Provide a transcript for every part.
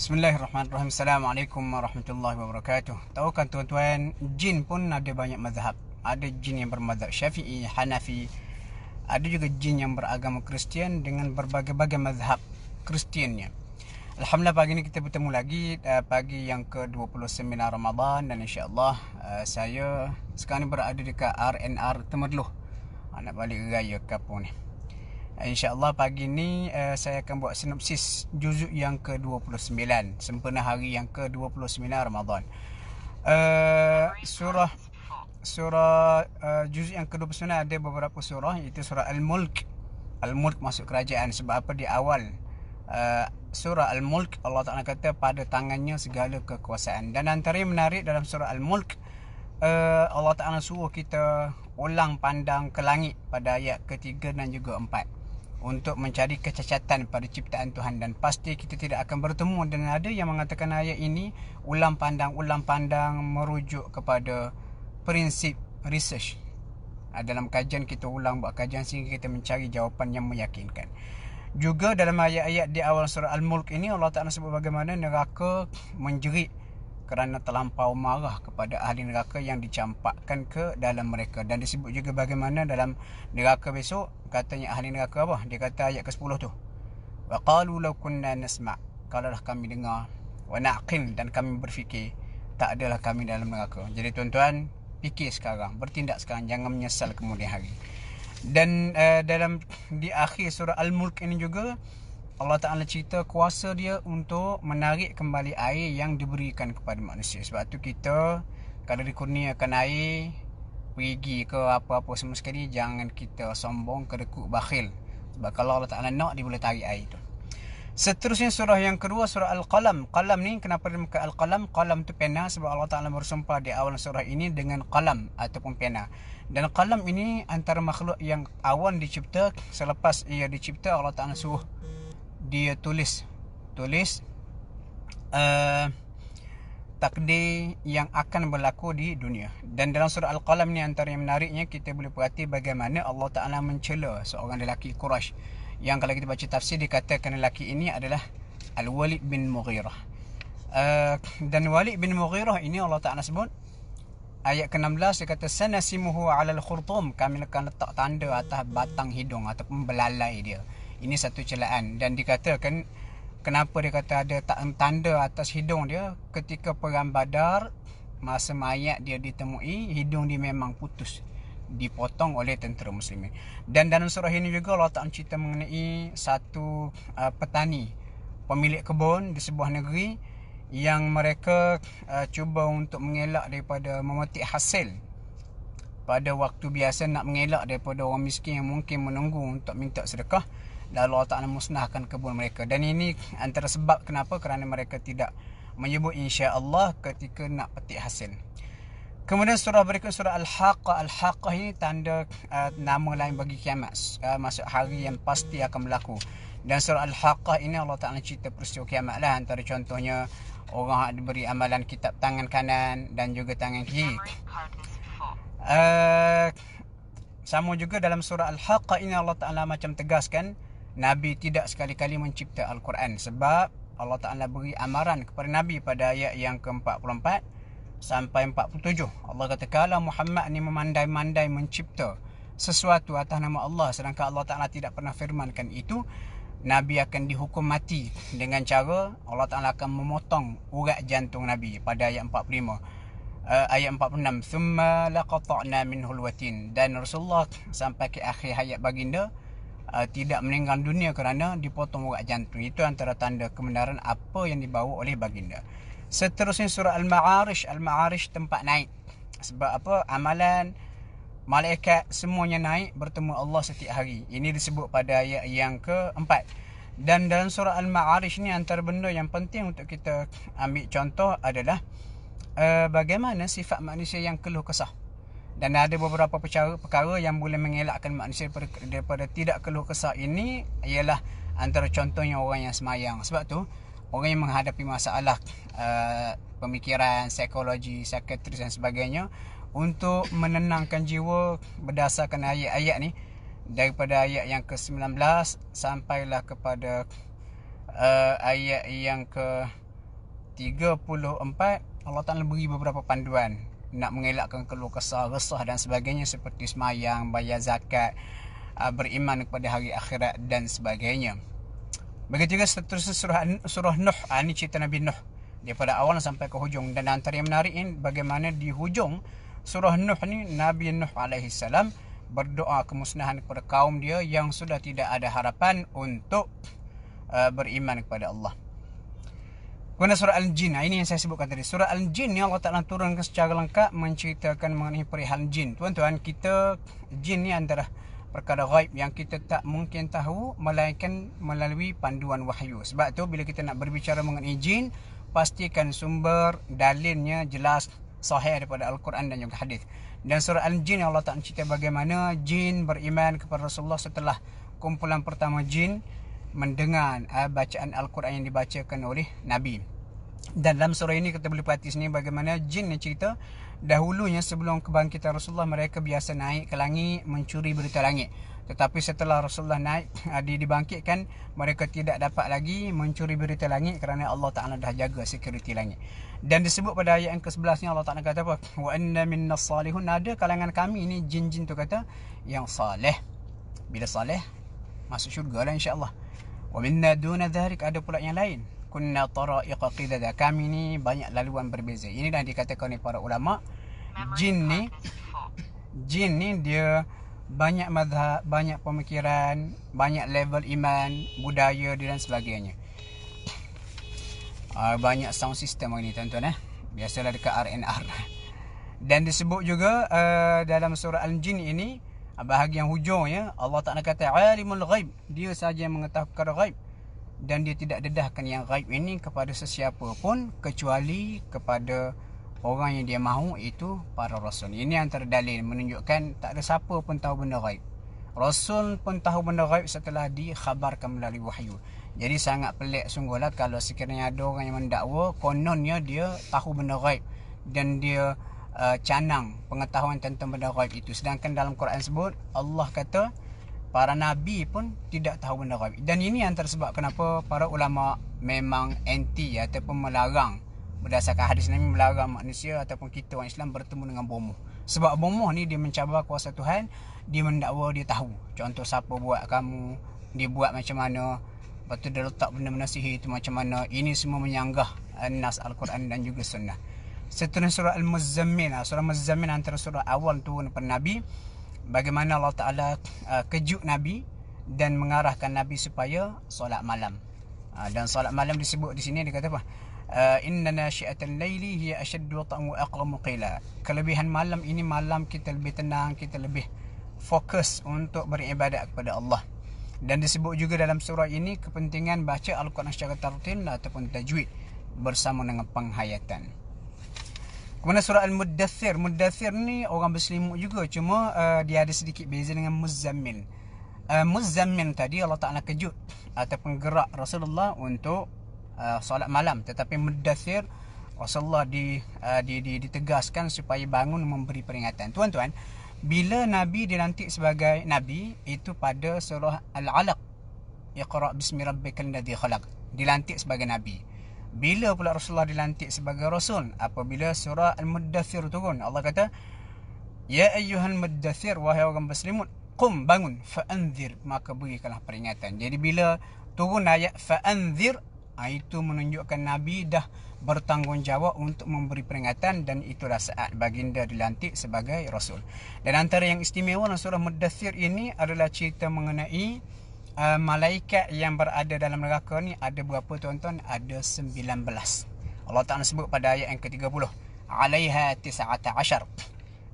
Bismillahirrahmanirrahim. Assalamualaikum warahmatullahi wabarakatuh. Tahu kan tuan-tuan, jin pun ada banyak mazhab. Ada jin yang bermazhab Syafi'i, Hanafi. Ada juga jin yang beragama Kristian dengan berbagai-bagai mazhab Kristiannya. Alhamdulillah pagi ni kita bertemu lagi, pagi yang ke-29 Ramadan, dan insya-Allah saya sekarang ni berada dekat RNR Temerloh. Nak balik raya kapung ni. InsyaAllah pagi ni saya akan buat sinopsis juzuk yang ke-29, sempena hari yang ke-29 Ramadan. Surah juzuk yang ke-29 ada beberapa surah, iaitu surah Al-Mulk. Al-Mulk masuk kerajaan. Sebab apa? Di awal surah Al-Mulk Allah Ta'ala kata pada tangannya segala kekuasaan. Dan antara yang menarik dalam surah Al-Mulk, Allah Ta'ala suruh kita ulang pandang ke langit pada ayat ketiga dan juga 4 untuk mencari kecacatan pada ciptaan Tuhan. Dan pasti kita tidak akan bertemu. Dan ada yang mengatakan ayat ini ulang pandang merujuk kepada prinsip research. Dalam kajian kita ulang buat kajian sehingga kita mencari jawapan yang meyakinkan. Juga dalam ayat-ayat di awal surah Al-Mulk ini Allah Ta'ala sebut bagaimana neraka menjerit kerana terlampau marah kepada ahli neraka yang dicampakkan ke dalam mereka. Dan disebut juga bagaimana dalam neraka besok, katanya ahli neraka apa? Dia kata ayat ke-10 tu, wa qalu law kunna nasma', kalaulah kami dengar, wa na'qil, dan kami berfikir, tak adalah kami dalam neraka. Jadi tuan-tuan, fikir sekarang, bertindak sekarang, jangan menyesal kemudian hari. Dan di akhir surah Al-Mulk ini juga Allah Ta'ala cerita kuasa dia untuk menarik kembali air yang diberikan kepada manusia. Sebab tu kita kalau dikurniakan air, pergi ke apa-apa semua sekali, jangan kita sombong, kedekut, bakhil. Sebab kalau Allah Ta'ala nak, dia boleh tarik air tu. Seterusnya surah yang kedua, surah Al-Qalam. Qalam ni kenapa dia muka Al-Qalam? Qalam tu pena, sebab Allah Ta'ala bersumpah di awal surah ini dengan qalam ataupun pena. Dan qalam ini antara makhluk yang awan dicipta. Selepas ia dicipta, Allah Ta'ala suruh dia tulis takdir yang akan berlaku di dunia. Dan dalam surah Al-Qalam ni antara yang menariknya, kita boleh perhati bagaimana Allah Ta'ala mencela seorang lelaki Quraisy yang kalau kita baca tafsir dikatakan lelaki ini adalah Al-Walid bin Mughirah. Dan Walid bin Mughirah ini Allah Ta'ala sebut ayat ke-16, dia kata sanasimuhu 'alal khurtum, kami akan letak tanda atas batang hidung ataupun belalai dia. Ini satu celaan. Dan dikatakan kenapa dia kata ada tanda atas hidung dia, ketika perang Badar, masa mayat dia ditemui, hidung dia memang putus, dipotong oleh tentera muslimin. Dan dalam surah ini juga Allah Ta'ala cerita mengenai satu petani, pemilik kebun di sebuah negeri, yang mereka cuba untuk mengelak daripada memetik hasil pada waktu biasa, nak mengelak daripada orang miskin yang mungkin menunggu untuk minta sedekah. Lalu Allah Ta'ala musnahkan kebun mereka. Dan ini antara sebab kenapa, kerana mereka tidak menyebut insya-Allah ketika nak petik hasil. Kemudian surah berikut, surah Al-Haqqah. Al-Haqqah ini tanda nama lain bagi kiamat, maksud hari yang pasti akan berlaku. Dan surah Al-Haqqah ini Allah Ta'ala cerita peristiwa kiamat lah. Antara contohnya, orang diberi amalan kitab tangan kanan dan juga tangan kiri. Sama juga dalam surah Al-Haqqah ini Allah Ta'ala macam tegaskan Nabi tidak sekali-kali mencipta Al-Quran. Sebab Allah Ta'ala beri amaran kepada Nabi pada ayat yang ke-44 sampai 47. Allah kata kalau Muhammad ni memandai-mandai mencipta sesuatu atas nama Allah, sedangkan Allah Ta'ala tidak pernah firmankan itu, Nabi akan dihukum mati dengan cara Allah Ta'ala akan memotong urat jantung Nabi pada ayat 45. Ayat 46, thumma laqata'na minhul watin. Dan Rasulullah sampai ke akhir hayat baginda tidak meninggal dunia kerana dipotong urat jantung. Itu antara tanda kebenaran apa yang dibawa oleh baginda. Seterusnya surah Al-Ma'arij. Al-Ma'arij tempat naik. Sebab apa? Amalan malaikat semuanya naik bertemu Allah setiap hari. Ini disebut pada ayat yang ke-4. Dan dalam surah Al-Ma'arij ni antara benda yang penting untuk kita ambil contoh adalah bagaimana sifat manusia yang keluh kesah. Dan ada beberapa perkara yang boleh mengelakkan manusia daripada tidak keluh kesah. Ini ialah antara contohnya orang yang semayang. Sebab tu orang yang menghadapi masalah pemikiran, psikologi, psikiatris dan sebagainya, untuk menenangkan jiwa berdasarkan ayat-ayat ni, daripada ayat yang ke-19 sampailah kepada ayat yang ke 34 Allah Ta'ala beri beberapa panduan nak mengelakkan keluh kesah, resah dan sebagainya, seperti semayang, bayar zakat, beriman kepada hari akhirat dan sebagainya. Begitu juga seterusnya surah Nuh. Ini cerita Nabi Nuh daripada awal sampai ke hujung. Dan antara yang menarik ini bagaimana di hujung surah Nuh ni Nabi Nuh alaihi salam berdoa kemusnahan kepada kaum dia yang sudah tidak ada harapan untuk beriman kepada Allah. Kemudian surah Al-Jin, ini yang saya sebutkan tadi. Surah Al-Jin ni Allah Ta'ala turunkan secara lengkap menceritakan mengenai perihal jin. Tuan-tuan, kita jin ni antara perkara ghaib yang kita tak mungkin tahu melainkan melalui panduan wahyu. Sebab tu bila kita nak berbicara mengenai jin, pastikan sumber dalilnya jelas, sahih daripada Al-Quran dan juga hadis. Dan surah Al-Jin Allah Ta'ala cerita bagaimana jin beriman kepada Rasulullah setelah kumpulan pertama jin mendengar bacaan Al-Quran yang dibacakan oleh Nabi. Dan dalam surah ini kita boleh perhati sini bagaimana jin ni cerita dahulunya sebelum kebangkitan Rasulullah mereka biasa naik ke langit mencuri berita langit. Tetapi setelah Rasulullah naik dibangkitkan, mereka tidak dapat lagi mencuri berita langit kerana Allah Ta'ala dah jaga security langit. Dan disebut pada ayat yang ke-11 ni Allah Ta'ala kata apa? Wa inna minnas salihun, ada kalangan kami ini jin-jin tu kata yang saleh. Bila saleh masuk syurga lah insya-Allah. Wa minna duna dhalik, ada pula yang lain. Kunna tara'iqa qidada, kami ni banyak laluan berbeza. Inilah dikatakan oleh para ulama, jin ni dia banyak mazhab, banyak pemikiran, banyak level iman, budaya dia dan sebagainya. Banyak sound system ini tuan-tuan biasalah dekat RNR. Dan disebut juga dalam surah Al-Jin ini bahagian hujungnya Allah Ta'ala kata alimul ghaib, dia saja yang mengetahui perkara ghaib dan dia tidak dedahkan yang ghaib ini kepada sesiapa pun kecuali kepada orang yang dia mahu, itu para rasul. Ini antara dalil menunjukkan tak ada siapa pun tahu benda ghaib. Rasul pun tahu benda ghaib setelah dikhabarkan melalui wahyu. Jadi sangat pelik sungguhlah kalau sekiranya ada orang yang mendakwa kononnya dia tahu benda ghaib dan dia canang pengetahuan tentang benda ghaib itu. Sedangkan dalam Quran sebut Allah kata para nabi pun tidak tahu benda ghaib. Dan ini antara sebab kenapa para ulama memang anti ataupun melarang, berdasarkan hadis Nabi, melarang manusia ataupun kita orang Islam bertemu dengan bomoh. Sebab bomoh ni dia mencabar kuasa Tuhan, dia mendakwa dia tahu. Contoh siapa buat kamu, dia buat macam mana, lepas tu dia letak benda-benda sihir itu macam mana. Ini semua menyanggah nas Al-Quran dan juga sunnah. Seterusnya surah Al-Muzzammil. Surah Al-Muzzammil antara surah awal turun pada Nabi. Bagaimana Allah Ta'ala kejut Nabi dan mengarahkan Nabi supaya solat malam. Dan solat malam disebut di sini, dia kata apa? Inna nasyi'atal laili hiya ashaddu wata'an wa aqwamu qila. Kelebihan malam ini, malam kita lebih tenang, kita lebih fokus untuk beribadat kepada Allah. Dan disebut juga dalam surah ini kepentingan baca Al-Quran secara tartil ataupun tajwid bersama dengan penghayatan. Kemudian surah Al-Muddathir. Muddathir ni orang berselimut juga, cuma dia ada sedikit beza dengan Muzzammil. Muzzammil tadi Allah Ta'ala kejut ataupun gerak Rasulullah untuk solat malam. Tetapi Muddathir Rasulullah ditegaskan supaya bangun memberi peringatan. Tuan-tuan, bila Nabi dilantik sebagai Nabi, itu pada surah Al-Alaq. Iqra' bismi rabbikal ladzi khalaq. Dilantik sebagai Nabi. Bila pula Rasulullah dilantik sebagai Rasul? Apabila surah Al-Muddathir turun. Allah kata, ya ayyuhal muddathir, wahai orang berselimut, qum, bangun, fa'anzir, maka berikanlah peringatan. Jadi bila turun ayat fa'anzir, itu menunjukkan Nabi dah bertanggungjawab untuk memberi peringatan, dan itulah saat baginda dilantik sebagai Rasul. Dan antara yang istimewa dalam surah Muddathir ini adalah cerita mengenai malaikat yang berada dalam neraka ni. Ada berapa tuan-tuan? Ada 19. Allah Ta'ala sebut pada ayat yang ke-30, alaiha 19.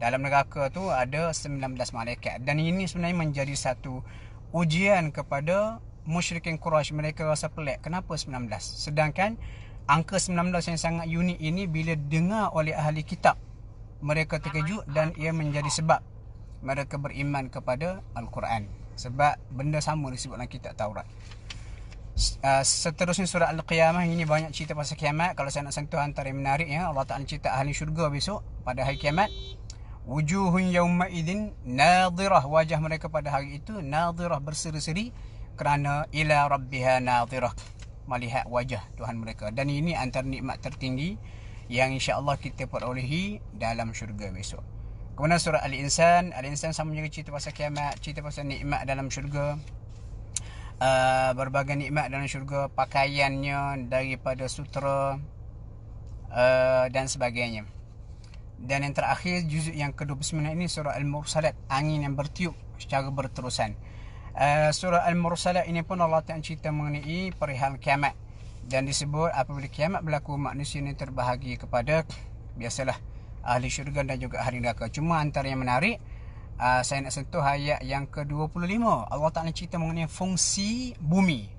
Dalam neraka tu ada 19 malaikat. Dan ini sebenarnya menjadi satu ujian kepada musyrikin Quraisy. Mereka rasa pelik, kenapa 19? Sedangkan angka 19 yang sangat unik ini bila dengar oleh ahli kitab, mereka terkejut dan ia menjadi sebab mereka beriman kepada Al-Quran. Sebab benda sama disebut dalam kitab Taurat. Seterusnya surah Al-Qiyamah. Ini banyak cerita pasal kiamat. Kalau saya nak sentuh antara yang menarik, Allah Ta'ala cerita ahli syurga besok pada hari kiamat. Wujuhun yawma idin nadhirah, wajah mereka pada hari itu nadhirah, berseri-seri kerana ila rabbiha nadhirah, melihat wajah Tuhan mereka. Dan ini antara nikmat tertinggi yang insya-Allah kita perolehi dalam syurga besok. Kemudian surah Al-Insan sama juga cerita pasal kiamat, cerita pasal nikmat dalam syurga. Berbagai nikmat dalam syurga, pakaiannya daripada sutera dan sebagainya. Dan yang terakhir juzuk yang ke-29 ini surah Al-Mursalat, angin yang bertiup secara berterusan. Surah Al-Mursalat ini pun Allah Ta'ala cerita mengenai perihal kiamat, dan disebut apabila kiamat berlaku manusia ini terbahagia kepada biasalah ahli syurga dan juga ahli neraka. Cuma antara yang menarik, saya nak sentuh ayat yang ke-25. Allah Ta'ala cerita mengenai fungsi bumi.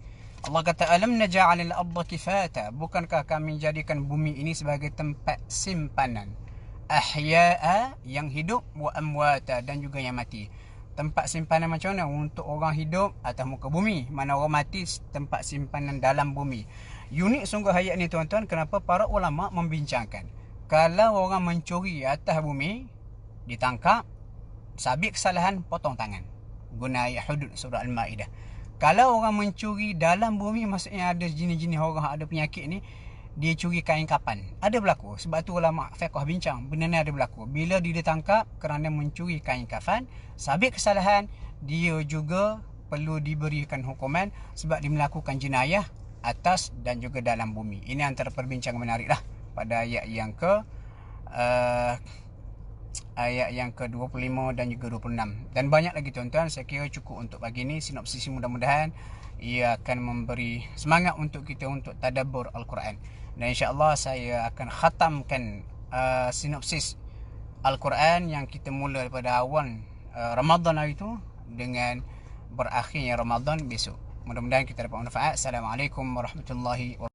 Allah kata, alam naj'alil arda kifata, bukankah kami jadikan bumi ini sebagai tempat simpanan, ahya'a yang hidup, wa amwata dan juga yang mati. Tempat simpanan macam mana? Untuk orang hidup atas muka bumi, mana orang mati tempat simpanan dalam bumi. Unik sungguh ayat ni tuan-tuan. Kenapa para ulama membincangkan, kalau orang mencuri atas bumi, ditangkap, sabit kesalahan, potong tangan. Guna ayat hudud surah Al-Ma'idah. Kalau orang mencuri dalam bumi, maksudnya ada jenis-jenis orang ada penyakit ni, dia curi kain kapan. Ada berlaku. Sebab tu ulama fiqh bincang, benda ni ada berlaku. Bila dia ditangkap kerana mencuri kain kafan, sabit kesalahan, dia juga perlu diberikan hukuman sebab dia melakukan jenayah atas dan juga dalam bumi. Ini antara perbincangan menarik lah pada ayat yang ke-25 dan juga 26. Dan banyak lagi tuan-tuan. Saya kira cukup untuk pagi ni. Sinopsis mudah-mudahan ia akan memberi semangat untuk kita untuk tadabbur Al-Quran. Dan insya-Allah saya akan khatamkan sinopsis Al-Quran yang kita mula daripada awal Ramadan hari itu dengan berakhirnya Ramadan besok. Mudah-mudahan kita dapat manfaat. Assalamualaikum warahmatullahi wabarakatuh.